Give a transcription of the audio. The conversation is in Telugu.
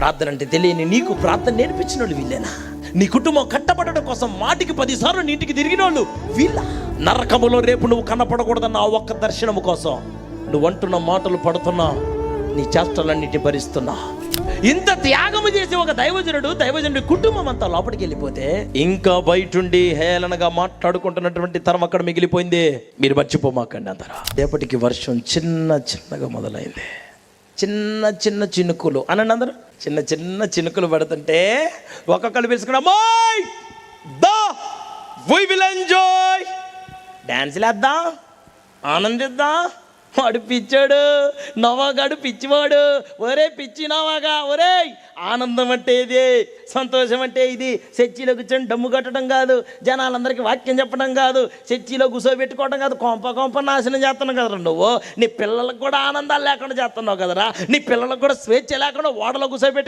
ప్రార్థన అంటే తెలియని నీకు ప్రార్థన నేర్పించిన వాళ్ళు వీళ్ళేనా? నీ కుటుంబం కట్టబడడం కోసం మాటికి 10 సార్లు నీ ఇంటికి తిరిగిన వాళ్ళు వీళ్ళ? నరకములో రేపు నువ్వు కనపడకూడదన్న ఆ ఒక్క దర్శనము కోసం నువ్వు అంటున్న మాటలు పడుతున్నా, నీ చేష్టలన్నిటిని భరిస్తున్నా. ఇంత త్యాగము చేసి ఒక దైవజనుడి కుటుంబం అంతా లోపలికి వెళ్ళిపోతే ఇంకా బయటుండి హేళనగా మాట్లాడుకుంటున్నటువంటి తరం అక్కడ మిగిలిపోయింది. మీరు మర్చిపోమాకండి అందరూ. రేపటికి వర్షం చిన్నగా మొదలైంది. చిన్న చినుకులు అనండి అందరూ. చిన్న చినుకులు పడుతుంటే ఒక్కొక్కరు పిలుచుకున్నాం, we will enjoy, డాన్సులు వేద్దాం, ఆనందిద్దాం. వాడు పిచ్చాడు, నవాగాడు పిచ్చివాడు. ఒరే పిచ్చి నవాగా, ఒరే ఆనందం అంటే ఇది, సంతోషం అంటే ఇది. చర్చిలో కూర్చొని డమ్ము కట్టడం కాదు, జనాలందరికీ వాక్యం చెప్పడం కాదు, చర్చిలో కూర్చోబెట్టుకోవడం కాదు. కొంప నాశనం చేస్తున్నావు కదరా నువ్వు. నీ పిల్లలకు కూడా ఆనందాలు లేకుండా చేస్తున్నావు కదరా. నీ పిల్లలకు కూడా స్వేచ్ఛ లేకుండా ఓడలో కూర్చోబెట్టు